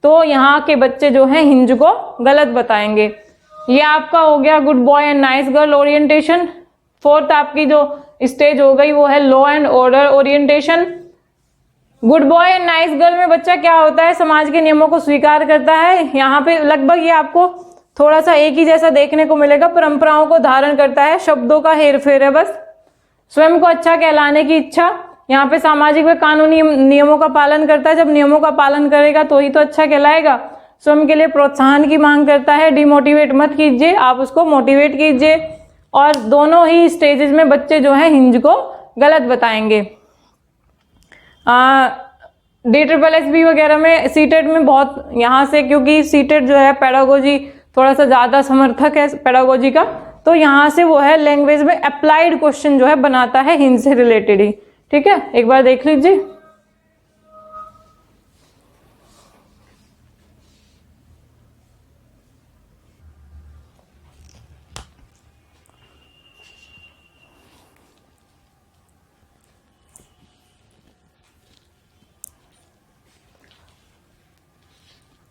S1: तो यहाँ के बच्चे जो हैं हिंज को गलत बताएंगे। ये आपका हो गया good boy and nice girl orientation. Fourth आपकी जो स्टेज हो गई वो है law and order orientation. Good boy and nice girl में बच्चा क्या होता है, समाज के नियमों को स्वीकार करता है। यहाँ पे लगभग ये आपको थोड़ा सा एक ही जैसा देखने को मिलेगा। परंपराओं को धारण करता है, शब्दों का हेरफेर है बस। स्वयं को अच्छा कहलाने की इच्छा, यहाँ पे सामाजिक व कानूनी नियमों का पालन करता है। जब नियमों का पालन करेगा तो ही तो अच्छा कहलाएगा। स्वयं के लिए प्रोत्साहन की मांग करता है। डिमोटिवेट मत कीजिए, आप उसको मोटिवेट कीजिए। और दोनों ही स्टेजेस में बच्चे जो है हिंज को गलत बताएंगे। DSSB वगैरह में, सीटेट में बहुत यहाँ से, क्योंकि सीटेट जो है पेडागोजी थोड़ा सा ज्यादा समर्थक है पेडागोजी का, तो यहाँ से वो है लैंग्वेज में अप्लाइड क्वेश्चन जो है बनाता है हिंज से रिलेटेड ही, ठीक है। एक बार देख लीजिए।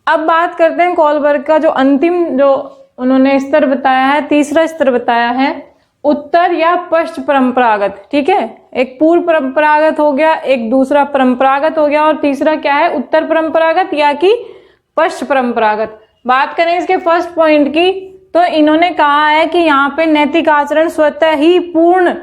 S1: अब बात करते हैं कोलबर्ग का जो अंतिम जो उन्होंने स्तर बताया है, तीसरा स्तर बताया है, उत्तर या पश्च परंपरागत, ठीक है। एक पूर्व परंपरागत हो गया, एक दूसरा परंपरागत हो गया, और तीसरा क्या है, उत्तर परंपरागत या कि पश्च परंपरागत। बात करें इसके फर्स्ट पॉइंट की, तो इन्होंने कहा है कि यहाँ पे नैतिक आचरण स्वतः ही पूर्ण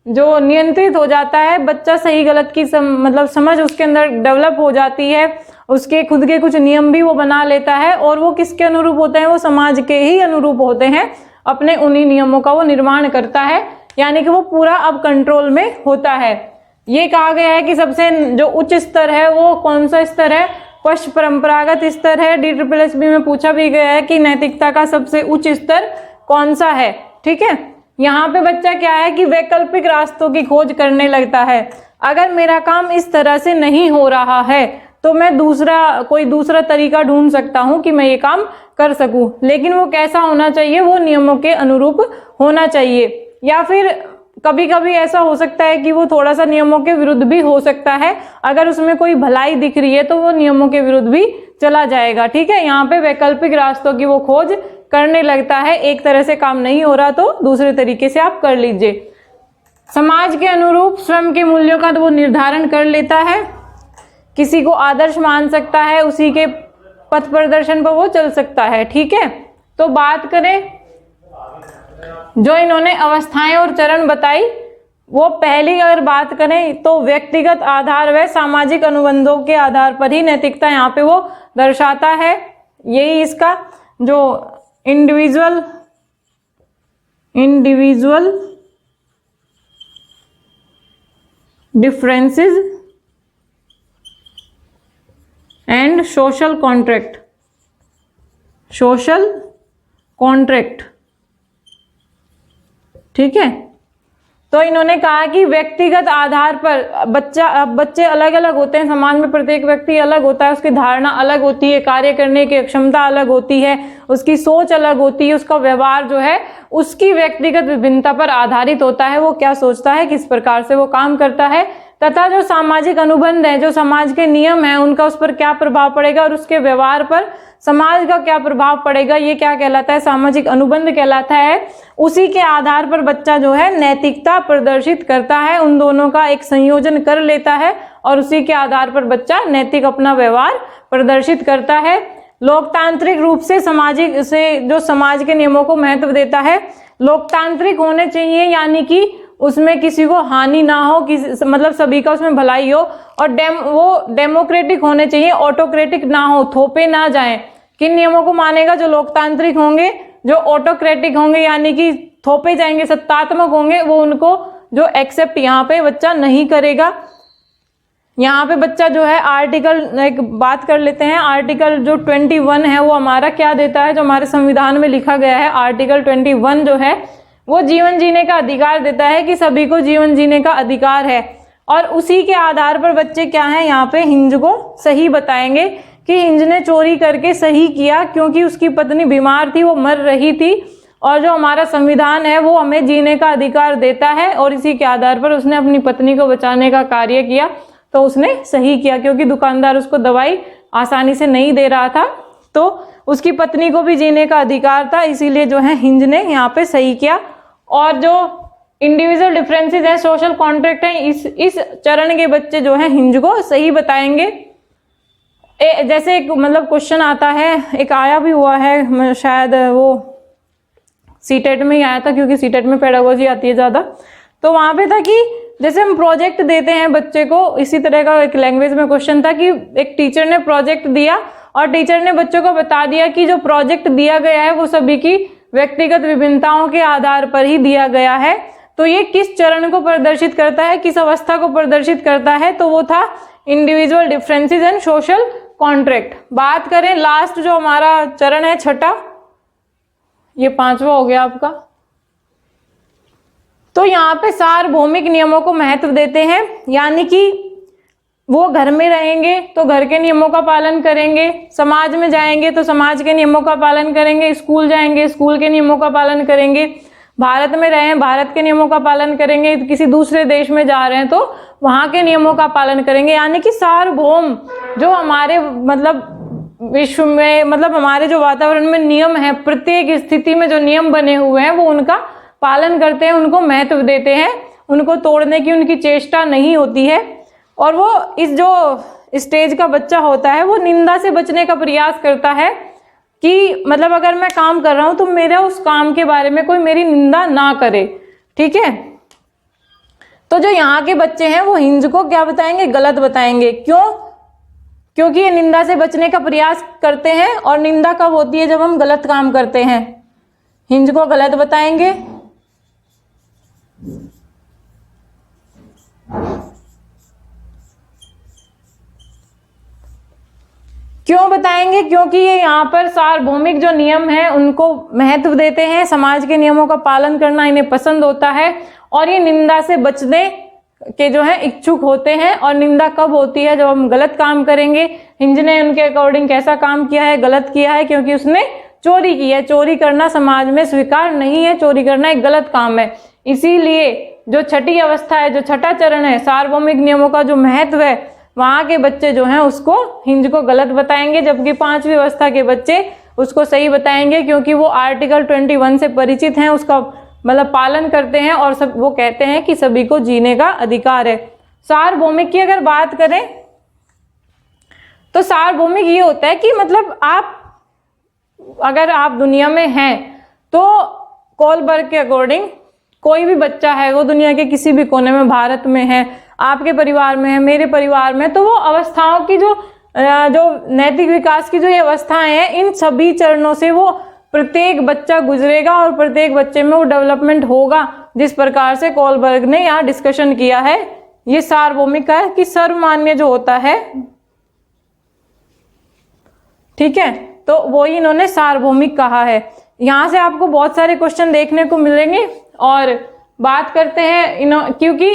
S1: जो नियंत्रित हो जाता है, बच्चा सही गलत की मतलब समझ उसके अंदर डेवलप हो जाती है, उसके खुद के कुछ नियम भी वो बना लेता है, और वो किसके अनुरूप होते हैं, वो समाज के ही अनुरूप होते हैं, अपने उन्हीं नियमों का वो निर्माण करता है, यानी कि वो पूरा अब कंट्रोल में होता है। ये कहा गया है कि सबसे जो उच्च स्तर है वो कौन सा स्तर है, पश्च परंपरागत स्तर है। DSSB में पूछा भी गया है कि नैतिकता का सबसे उच्च स्तर कौन सा है, ठीक है। यहाँ पे बच्चा क्या है कि वैकल्पिक रास्तों की खोज करने लगता है। अगर मेरा काम इस तरह से नहीं हो रहा है तो मैं कोई दूसरा तरीका ढूंढ सकता हूं कि मैं ये काम कर सकूं, लेकिन वो कैसा होना चाहिए, वो नियमों के अनुरूप होना चाहिए। या फिर कभी कभी ऐसा हो सकता है कि वो थोड़ा सा नियमों के विरुद्ध भी हो सकता है, अगर उसमें कोई भलाई दिख रही है तो वो नियमों के विरुद्ध भी चला जाएगा, ठीक है। यहाँ पे वैकल्पिक रास्तों की वो खोज करने लगता है, एक तरह से काम नहीं हो रहा तो दूसरे तरीके से आप कर लीजिए। समाज के अनुरूप स्वयं के मूल्यों का तो वो निर्धारण कर लेता है, किसी को आदर्श मान सकता है, उसी के पथ प्रदर्शन पर वो चल सकता है, ठीक है। तो बात करें जो इन्होंने अवस्थाएं और चरण बताई, वो पहली अगर बात करें तो व्यक्तिगत आधार व सामाजिक अनुबंधों के आधार पर ही नैतिकता यहाँ पे वो दर्शाता है। यही इसका जो individual differences and social contract, ठीक है। तो इन्होंने कहा कि व्यक्तिगत आधार पर बच्चे अलग अलग होते हैं, समाज में प्रत्येक व्यक्ति अलग होता है, उसकी धारणा अलग होती है, कार्य करने की क्षमता अलग होती है, उसकी सोच अलग होती है, उसका व्यवहार जो है उसकी व्यक्तिगत विभिन्नता पर आधारित होता है, वो क्या सोचता है, किस प्रकार से वो काम करता है, तथा जो सामाजिक अनुबंध है, जो समाज के नियम है, उनका उस पर क्या प्रभाव पड़ेगा और उसके व्यवहार पर समाज का क्या प्रभाव पड़ेगा, ये क्या कहलाता है, सामाजिक अनुबंध कहलाता है। उसी के आधार पर बच्चा जो है नैतिकता प्रदर्शित करता है, उन दोनों का एक संयोजन कर लेता है और उसी के आधार पर बच्चा नैतिक अपना व्यवहार प्रदर्शित करता है। लोकतांत्रिक रूप से जो समाज के नियमों को महत्व देता है, लोकतांत्रिक होने चाहिए, यानी कि उसमें किसी को हानि ना हो, मतलब सभी का उसमें भलाई हो, और वो डेमोक्रेटिक होने चाहिए, ऑटोक्रेटिक ना हो, थोपे ना जाएं। किन नियमों को मानेगा, जो लोकतांत्रिक होंगे, जो ऑटोक्रेटिक होंगे यानी कि थोपे जाएंगे, सत्तात्मक होंगे, वो उनको जो एक्सेप्ट यहाँ पे बच्चा नहीं करेगा। यहाँ पे बच्चा जो है आर्टिकल एक बात कर लेते हैं, आर्टिकल जो 21 है वो हमारा क्या देता है, जो हमारे संविधान में लिखा गया है, आर्टिकल 21 जो है वो जीवन जीने का अधिकार देता है, कि सभी को जीवन जीने का अधिकार है। और उसी के आधार पर बच्चे क्या है, यहाँ पे हिंज को सही बताएंगे कि हिंज ने चोरी करके सही किया, क्योंकि उसकी पत्नी बीमार थी, वो मर रही थी, और जो हमारा संविधान है वो हमें जीने का अधिकार देता है, और इसी के आधार पर उसने अपनी पत्नी को बचाने का कार्य किया, तो उसने सही किया, क्योंकि दुकानदार उसको दवाई आसानी से नहीं दे रहा था, तो उसकी पत्नी को भी जीने का अधिकार था, इसीलिए जो है हिंज ने यहाँ पे सही किया। और जो इंडिविजुअल डिफरेंसेस है, सोशल कॉन्ट्रैक्ट है, इस चरण के बच्चे जो है हिंज को सही बताएंगे। जैसे एक मतलब क्वेश्चन आता है, एक आया भी हुआ है, शायद वो सीटेट में ही आया था, क्योंकि सीटेट में पेडागोजी आती है ज़्यादा, तो वहाँ पे था कि जैसे हम प्रोजेक्ट देते हैं बच्चे को, इसी तरह का एक लैंग्वेज में क्वेश्चन था कि एक टीचर ने प्रोजेक्ट दिया और टीचर ने बच्चों को बता दिया कि जो प्रोजेक्ट दिया गया है वो सभी की व्यक्तिगत विभिन्नताओं के आधार पर ही दिया गया है। तो ये किस चरण को प्रदर्शित करता है, किस अवस्था को प्रदर्शित करता है, तो वो था individual differences and social contract. बात करें लास्ट जो हमारा चरण है छठा, ये 5वां हो गया आपका, तो यहाँ पे सार्वभौमिक नियमों को महत्व देते हैं, यानी कि वो घर में रहेंगे तो घर के नियमों का पालन करेंगे, समाज में जाएंगे तो समाज के नियमों का पालन करेंगे, स्कूल जाएंगे स्कूल के नियमों का पालन करेंगे, भारत में रहें भारत के नियमों का पालन करेंगे, किसी दूसरे देश में जा रहे हैं तो वहां के नियमों का पालन करेंगे। यानी कि सार्वभौम जो हमारे मतलब विश्व में, मतलब हमारे जो वातावरण में नियम है, प्रत्येक स्थिति में जो नियम बने हुए हैं वो उनका पालन करते हैं, उनको महत्व देते हैं, उनको तोड़ने की उनकी चेष्टा नहीं होती है। और वो इस जो स्टेज का बच्चा होता है वो निंदा से बचने का प्रयास करता है कि मतलब अगर मैं काम कर रहा हूं तो मेरा उस काम के बारे में कोई मेरी निंदा ना करे, ठीक है। तो जो यहाँ के बच्चे हैं वो हिंज को क्या बताएंगे, गलत बताएंगे। क्यों? क्योंकि ये निंदा से बचने का प्रयास करते हैं, और निंदा कब होती है, जब हम गलत काम करते हैं। हिंज को गलत बताएंगे। क्यों बताएंगे? क्योंकि ये यहाँ पर सार्वभौमिक जो नियम है उनको महत्व देते हैं, समाज के नियमों का पालन करना इन्हें पसंद होता है, और ये निंदा से बचने के जो है इच्छुक होते हैं। और निंदा कब होती है, जब हम गलत काम करेंगे। हिंज ने उनके अकॉर्डिंग कैसा काम किया है, गलत किया है, क्योंकि उसने चोरी की है। चोरी करना समाज में स्वीकार नहीं है, चोरी करना एक गलत काम है। इसीलिए जो छठी अवस्था है, जो छठा चरण है, सार्वभौमिक नियमों का जो महत्व है, वहां के बच्चे जो हैं उसको हिंज को गलत बताएंगे, जबकि पांचवी अवस्था के बच्चे उसको सही बताएंगे, क्योंकि वो आर्टिकल 21 से परिचित हैं, उसका मतलब पालन करते हैं, और सब वो कहते हैं कि सभी को जीने का अधिकार है। सार्वभौमिक की अगर बात करें तो सार्वभौमिक ये होता है कि मतलब अगर आप दुनिया में हैं तो कोलबर्ग के अकॉर्डिंग कोई भी बच्चा है, वो दुनिया के किसी भी कोने में, भारत में है, आपके परिवार में है, मेरे परिवार में, तो वो अवस्थाओं की जो नैतिक विकास की जो ये अवस्थाएं हैं, इन सभी चरणों से वो प्रत्येक बच्चा गुजरेगा, और प्रत्येक बच्चे में वो डेवलपमेंट होगा, जिस प्रकार से कोलबर्ग ने यहाँ डिस्कशन किया है। ये सार्वभौमिक का है कि सर्वमान्य जो होता है, ठीक है, तो वो ही इन्होंने सार्वभौमिक कहा है। यहाँ से आपको बहुत सारे क्वेश्चन देखने को मिलेंगे। और बात करते हैं क्योंकि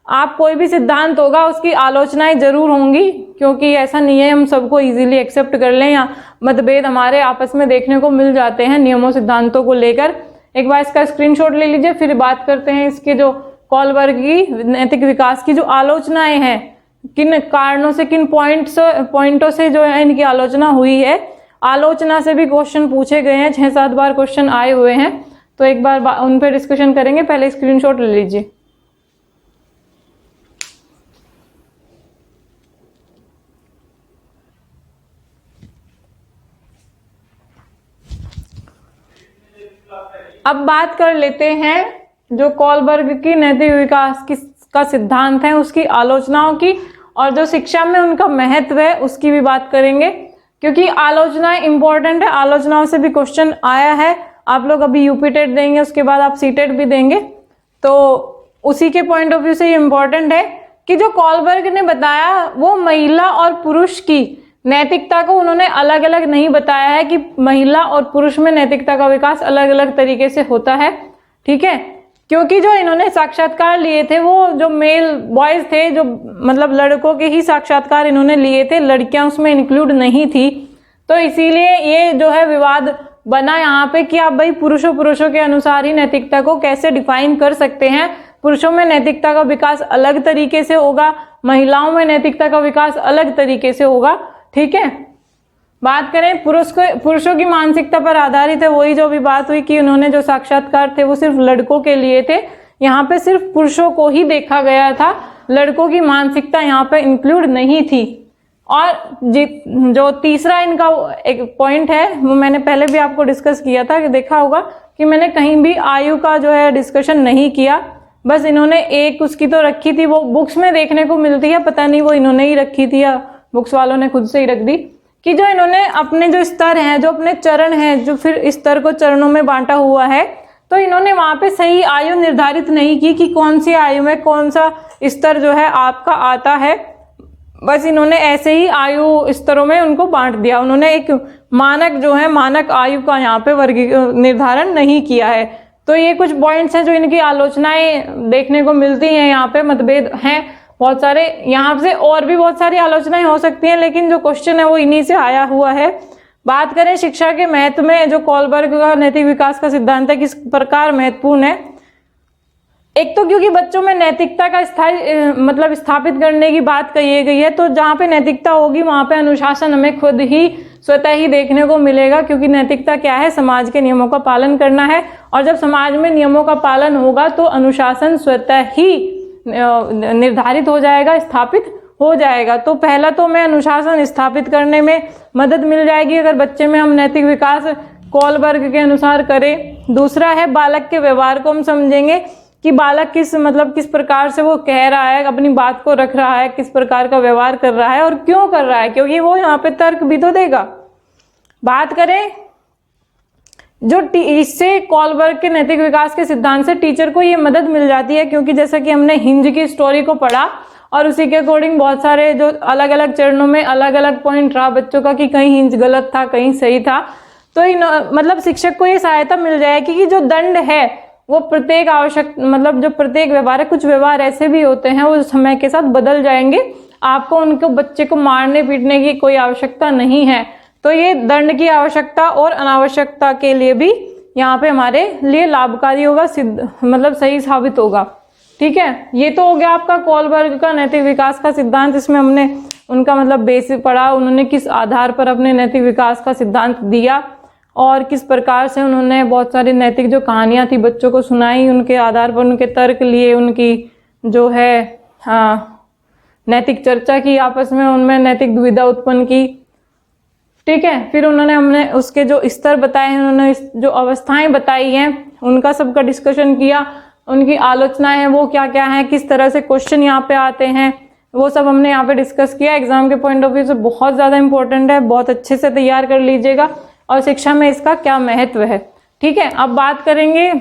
S1: आप कोई भी सिद्धांत होगा उसकी आलोचनाएं जरूर होंगी, क्योंकि ऐसा नहीं है हम सबको इजीली एक्सेप्ट कर लें, या मतभेद हमारे आपस में देखने को मिल जाते हैं नियमों सिद्धांतों को लेकर। एक बार इसका स्क्रीनशॉट ले लीजिए, फिर बात करते हैं इसके जो कोलबर्ग की नैतिक विकास की जो आलोचनाएं हैं, किन कारणों से, किन पॉइंटों से जो है इनकी आलोचना हुई है। आलोचना से भी क्वेश्चन पूछे गए हैं, 6-7 बार क्वेश्चन आए हुए हैं, तो एक बार उन पर डिस्कशन करेंगे। पहले स्क्रीनशॉट ले लीजिए। अब बात कर लेते हैं जो कोलबर्ग की नैतिक विकास का सिद्धांत है उसकी आलोचनाओं की, और जो शिक्षा में उनका महत्व है उसकी भी बात करेंगे, क्योंकि आलोचनाएं इंपॉर्टेंट है। आलोचनाओं से भी क्वेश्चन आया है। आप लोग अभी यूपी टेट देंगे, उसके बाद आप सीटेट भी देंगे, तो उसी के पॉइंट ऑफ व्यू से ये इंपॉर्टेंट है कि जो कोलबर्ग ने बताया वो महिला और पुरुष की नैतिकता को उन्होंने अलग अलग नहीं बताया है कि महिला और पुरुष में नैतिकता का विकास अलग अलग तरीके से होता है, ठीक है। क्योंकि जो इन्होंने साक्षात्कार लिए थे वो जो मेल बॉयज थे, जो मतलब लड़कों के ही साक्षात्कार इन्होंने लिए थे, लड़कियां उसमें इंक्लूड नहीं थी, तो इसीलिए ये जो है विवाद बना यहाँ पे कि आप भाई पुरुषों के अनुसार ही नैतिकता को कैसे डिफाइन कर सकते हैं। पुरुषों में नैतिकता का विकास अलग तरीके से होगा, महिलाओं में नैतिकता का विकास अलग तरीके से होगा, ठीक है। बात करें पुरुषों की मानसिकता पर आधारित है, वही जो भी बात हुई कि उन्होंने जो साक्षात्कार थे वो सिर्फ लड़कों के लिए थे, यहाँ पे सिर्फ पुरुषों को ही देखा गया था, लड़कों की मानसिकता यहाँ पे इंक्लूड नहीं थी। और जो तीसरा इनका एक पॉइंट है वो मैंने पहले भी आपको डिस्कस किया था, कि देखा होगा कि मैंने कहीं भी आयु का जो है डिस्कशन नहीं किया, बस इन्होंने एक उसकी तो रखी थी, वो बुक्स में देखने को मिलती है, पता नहीं वो इन्होंने ही रखी थी या बुक्स वालों ने खुद से ही रख दी, कि जो इन्होंने अपने जो स्तर हैं, जो अपने चरण हैं, जो फिर स्तर को चरणों में बांटा हुआ है, तो इन्होंने वहां पे सही आयु निर्धारित नहीं की कि कौन सी आयु में कौन सा स्तर जो है आपका आता है, बस इन्होंने ऐसे ही आयु स्तरों में उनको बांट दिया। उन्होंने एक मानक जो है, मानक आयु का यहाँ पे निर्धारण नहीं किया है। तो ये कुछ पॉइंट्स हैं जो इनकी आलोचनाएं देखने को मिलती हैं, यहाँ पे मतभेद हैं बहुत सारे, यहाँ से और भी बहुत सारी आलोचनाएं हो सकती हैं, लेकिन जो क्वेश्चन है वो इन्हीं से आया हुआ है। बात करें शिक्षा के महत्व में, जो कोलबर्ग का नैतिक विकास का सिद्धांत है किस प्रकार महत्वपूर्ण है। एक तो क्योंकि बच्चों में नैतिकता का स्थापित करने की बात कही गई है, तो जहाँ पे नैतिकता होगी वहां पे अनुशासन हमें खुद ही स्वतः ही देखने को मिलेगा, क्योंकि नैतिकता क्या है, समाज के नियमों का पालन करना है। और जब समाज में नियमों का पालन होगा तो अनुशासन स्वतः ही निर्धारित हो जाएगा, स्थापित हो जाएगा। तो पहला तो मैं अनुशासन स्थापित करने में मदद मिल जाएगी अगर बच्चे में हम नैतिक विकास कोलबर्ग के अनुसार करें। दूसरा है बालक के व्यवहार को हम समझेंगे कि बालक किस प्रकार से वो कह रहा है, अपनी बात को रख रहा है, किस प्रकार का व्यवहार कर रहा है और क्यों कर रहा है, क्योंकि वो यहाँ पे तर्क भी तो देगा। बात करें जो इससे कोलबर्ग के नैतिक विकास के सिद्धांत से टीचर को ये मदद मिल जाती है, क्योंकि जैसा कि हमने हिंज की स्टोरी को पढ़ा और उसी के अकॉर्डिंग बहुत सारे जो अलग अलग चरणों में अलग अलग पॉइंट रहा बच्चों का कि कहीं हिंज गलत था, कहीं सही था। तो शिक्षक को ये सहायता मिल जाएगी कि जो दंड है वो प्रत्येक जो प्रत्येक व्यवहार है, कुछ व्यवहार ऐसे भी होते हैं वो समय के साथ बदल जाएंगे, आपको उनको बच्चे को मारने पीटने की कोई आवश्यकता नहीं है। तो ये दंड की आवश्यकता और अनावश्यकता के लिए भी यहाँ पे हमारे लिए लाभकारी होगा, सही साबित होगा। ठीक है, ये तो हो गया आपका कोलबर्ग का नैतिक विकास का सिद्धांत। इसमें हमने उनका बेसिक पढ़ा, उन्होंने किस आधार पर अपने नैतिक विकास का सिद्धांत दिया और किस प्रकार से उन्होंने बहुत सारी नैतिक जो कहानियां थी बच्चों को सुनाई, उनके आधार पर उनके तर्क लिए, उनकी जो है नैतिक चर्चा की आपस में, उनमें नैतिक दुविधा उत्पन्न की। ठीक है, फिर हमने उसके जो स्तर बताए हैं, उन्होंने जो अवस्थाएं बताई हैं उनका सबका डिस्कशन किया, उनकी आलोचनाएं हैं वो क्या क्या हैं, किस तरह से क्वेश्चन यहाँ पे आते हैं, वो सब हमने यहाँ पे डिस्कस किया। एग्जाम के पॉइंट ऑफ व्यू से बहुत ज़्यादा इंपॉर्टेंट है, बहुत अच्छे से तैयार कर लीजिएगा और शिक्षा में इसका क्या महत्व है। ठीक है, अब बात करेंगे,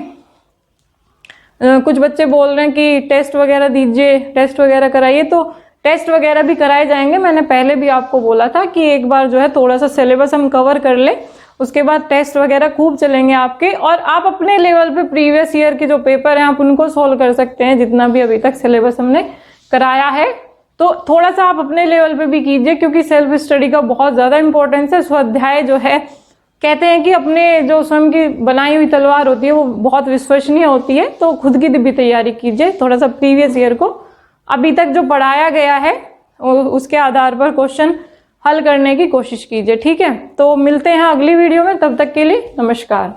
S1: कुछ बच्चे बोल रहे हैं कि टेस्ट वगैरह दीजिए, टेस्ट वगैरह कराइए, तो टेस्ट वगैरह भी कराए जाएंगे। मैंने पहले भी आपको बोला था कि एक बार जो है थोड़ा सा सिलेबस हम कवर कर ले, उसके बाद टेस्ट वगैरह खूब चलेंगे आपके, और आप अपने लेवल पे प्रीवियस ईयर के जो पेपर हैं आप उनको सॉल्व कर सकते हैं, जितना भी अभी तक सिलेबस हमने कराया है। तो थोड़ा सा आप अपने लेवल पे भी कीजिए, क्योंकि सेल्फ स्टडी का बहुत ज़्यादा इंपॉर्टेंस है। स्वाध्याय जो है, कहते हैं कि अपने जो स्वयं की बनाई हुई तलवार होती है वो बहुत विश्वसनीय होती है, तो खुद की भी तैयारी कीजिए, थोड़ा सा प्रीवियस ईयर को अभी तक जो पढ़ाया गया है उसके आधार पर क्वेश्चन हल करने की कोशिश कीजिए। ठीक है, तो मिलते हैं अगली वीडियो में, तब तक के लिए नमस्कार।